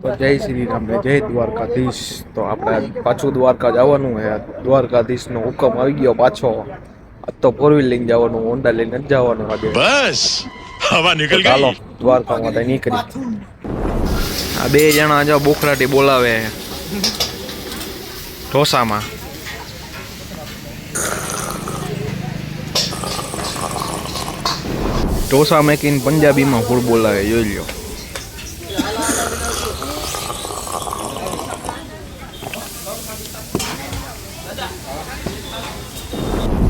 તો જય શ્રી રામ ને જય દ્વારકાધીશ. તો આપણે પાછું દ્વારકા જવાનું હે. દ્વારકાધીશનો હુકમ આવી ગયો પાછો. આજ તો ફોર વ્હીલ લઈને જવાનું, હોન્ડા લઈને જ જવાનું આજે. બસ હવા નીકળ ગઈ. ચાલો દ્વારકા માટે નીકળી. આ બે જણા જો બોખરાટી બોલાવે ઢોસામાં. ઢોસા મેકીને પંજાબીમાં ફૂલ બોલાવે, જોઈ લ્યો.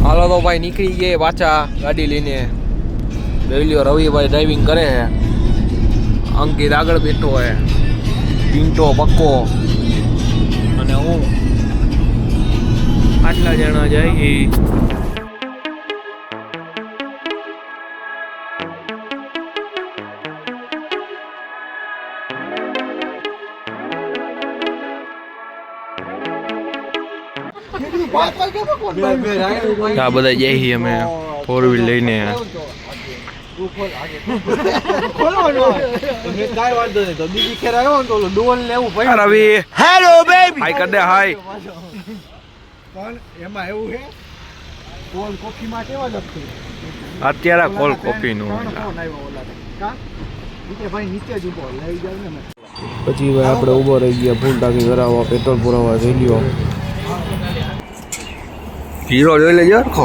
હાલો તો ભાઈ નીકળી ગયે પાછા ગાડી લઈને. જોઈ લ્યો રવિભાઈ ડ્રાઇવિંગ કરે છે, અંકિત આગળ બેઠો હે, પિન્ટો પક્કો અને હું. આટલા જણા જાય. આ બધા જઈએ અમે ફોર વ્હીલ લઈને. હેલો બેબી, હાય કર દે, હાય. એમાં એવું છે કોલ કોફી માં કેવા લખતું અત્યારે કોલ કોફી નું. પછી ભાઈ આપણે ઉભો રહી ગયા ફૂલ ટાંકી કરાવવા, પેટ્રોલ પુરાવા જઈ લ્યો. હીરો જોઈ લેજો આખો.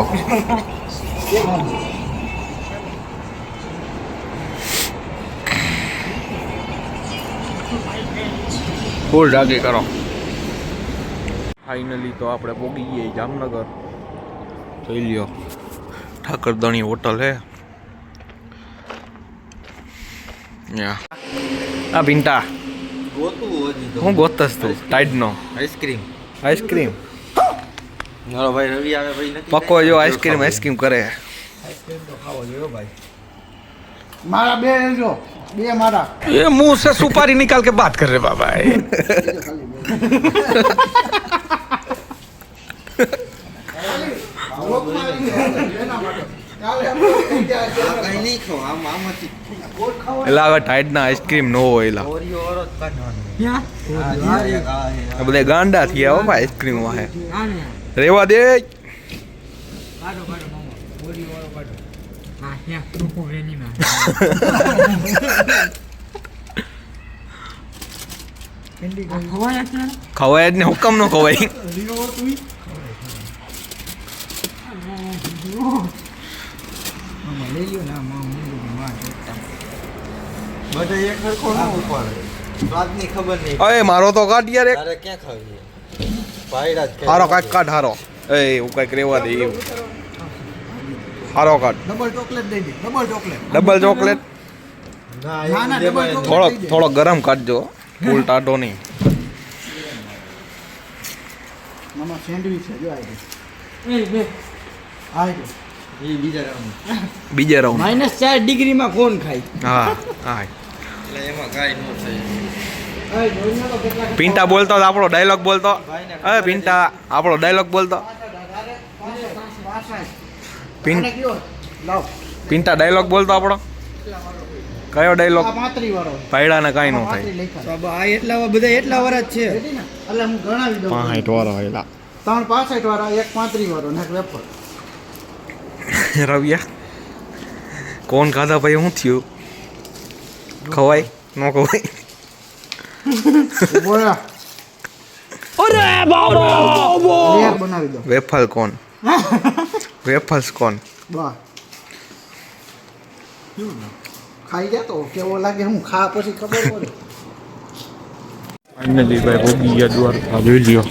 ફૂલ ટાંકી કરો. ફાઇનલી તો આપણે પહોંચી ગયા જામનગર. જોઈ લ્યો ઠાકરદણી હોટલ હે. આ પિન્ટા હું ગોતસ તું ટાઈડ નો આઈસ્ક્રીમ. આઈસ્ક્રીમ મારો ભાઈ રવિ આવે ભાઈ નથી પક્કો જો આઈસ્ક્રીમ આઈસ્ક્રીમ કરે. આઈસ્ક્રીમ તો ખાવો જોઈએ ભાઈ. મારા બે જો બે મારા ये मुंह से सुपारी निकाल के बात कर रहे बाबा. એટલે હવે ટાઈડ ના આઈસ્ક્રીમ નો હોય. બધા ગાંડા થયા હો ભાઈ આઈસ્ક્રીમ વાહે. રેવા દે. ખવાય જ ને, હુકમ નો ખવાય. અરે મારો તો કાઢ યાર. હારો કાઢ કાઢ હારો. એ હું કઈક રેવા દે એવું. હારો કાઢ. ડબલ ચોકલેટ દઈ દે. Double chocolate. Double chocolate. થોડો ગરમ કાઢજો, ફૂલ ટાટો નહીં. મામા સેન્ડવિચ છે જો બીજા રાઉન્ડ -4 ડિગ્રીમાં કોણ ખાય? હા હા એટલે એમાં કાઈ ન થાય. પિન્ટા બોલતો આપણો ડાયલોગ બોલતો. અરે પિન્ટા આપણો ડાયલોગ બોલતો. પિન્ટા ડાયલોગ બોલતો આપણો. કયો ડાયલોગ? પાયડા ને કાઈ ન થાય. એટલા બધા એટલા વર્ષ છે એટલે હું ગણાવી દઉં. 65 વાળો એલા 3 65 વાળો, 1 35 વાળો ને એક વેફર. રવિયા કોણ ખાધા ભાઈ? શું થયું? ખવાય ન ખવાય? અરે બાબા બનાવી દો. વેફલ કોણ? વેફલ્સ કોણ? બા ખાઈ ગયા તો કેવો લાગે? હું ખા પછી ખબર પડે. ફાઇનલી ભાઈ ભોગી ગયા દ્વારકા. જોઈ લ્યો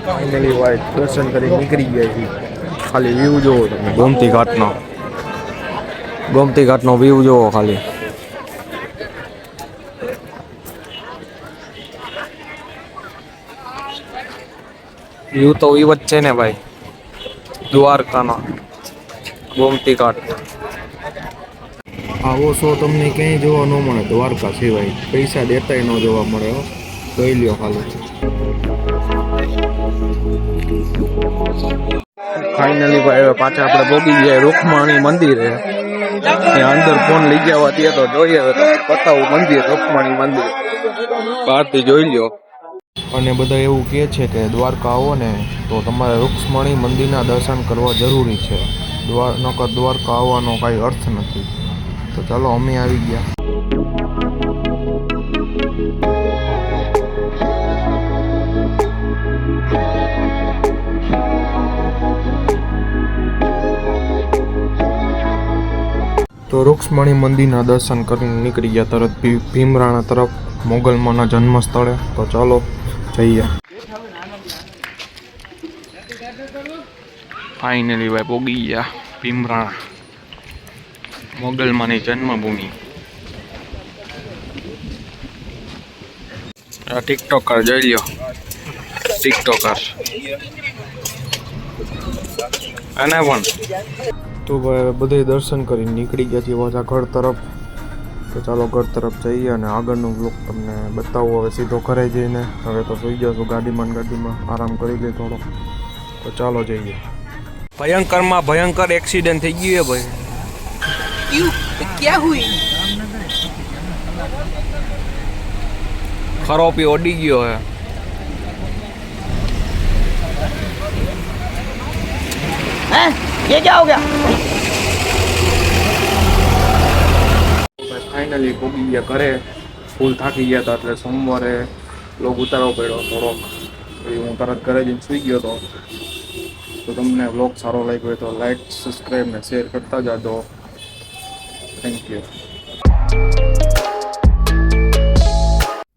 ફાઇનલી ભાઈ દર્શન કરી નીકળી ગયા છે. ખાલી વ્યૂ જોવો તમે ગોમતી ઘાટનો. ગોમતી ઘાટનો વ્યૂ જોવો ખાલી. વ્યૂ તો એવો જ છે ને ભાઈ દ્વારકાનો ગોમતી ઘાટ. આવો શો તમને ક્યાંય જોવા ન મળે દ્વારકા સિવાય. પૈસા દેતાય ન જોવા મળે. જોઈ લ્યો ખાલી. ફાઇનલી ભાઈ પાછા આપણે પહોંચી ગયા રૂકમણી મંદિરે. ત્યાં અંદર ફોન લઈ ગયા હતી તો જોઈએ બતાવું મંદિર, રૂકમણી મંદિર બહારથી જોઈ લ્યો. અને બધા એવું કહે છે કે દ્વારકા આવો ને તો તમારે રૂક્ષ્મણી મંદિરના દર્શન કરવા જરૂરી છે. નકર દ્વારકા આવવાનો કાંઈ અર્થ નથી. તો ચાલો અમે આવી ગયા. તો રૂક્ષ્મણી મંદિરના દર્શન કરીને નીકળી ગયા તરત ભીમરાણા તરફ, મોગલમાના જન્મ સ્થળે. તો ચાલો જઈએ. ફાઇનલી ભાઈ પોગી ગયા ભીમરાણા, મોગલમાની જન્મભૂમિ. આ ટિકટોકર જોઈ લ્યો, ટિકટોકર અને પણ. તો ભાઈ બધે દર્શન કરીને નીકળી ગયા છીએ પાછા ઘર તરફ. તો ચાલો ઘર તરફ જઈએ અને આગળનો બ્લોગ તમને બતાવો. હવે સીધો ઘરે જઈને હવે તો સુઈ જશું ગાડીમાં આરામ કરી લઈએ થોડો. તો ચાલો જઈએ. ભયંકરમાં ભયંકર એક્સિડન્ટ થઈ ગયું હે ભાઈ. ક્યાં હુઈ? ખરોપી ઓડી ગયો હે. ये क्या हो गया? ફાઇનલી પહોંચી ગયા ઘરે. ફૂલ થાકી ગયા હતા એટલે સોમવારે લોગ ઉતારવો પડ્યો થોડોક. હું તરત ઘરે જઈને સુઈ ગયો હતો. તો તમને વ્લોગ સારો લાગ્યો હોય તો લાઈક, સબસ્ક્રાઈબ ને શેર કરતા જાજો. Thank you.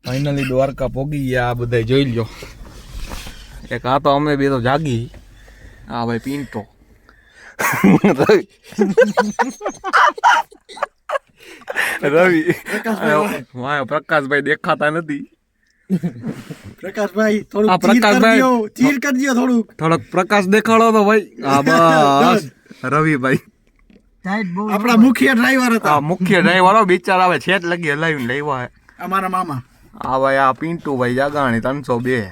ફાઇનલી દ્વારકા પહોંચી ગયા. આ બધા જોઈ લ્યો. એક આ તો અમે બે તો જાગી. હા ભાઈ પિન્ટો રવિ પ્રકાશભાઈ દેખાતા નથી. પ્રકાશભાઈ થોડુંક પ્રકાશ દેખાડો તો ભાઈ. હા બસ રવિભાઈ આપણા મુખ્ય ડ્રાઈવર હતા. મુખ્ય ડ્રાઈવર બિચારા આવે છેટ લગી હલાવીને લેવા. અમારા મામા. હા ભાઈ આ પિન્ટુ ભાઈ જાગાણી 302.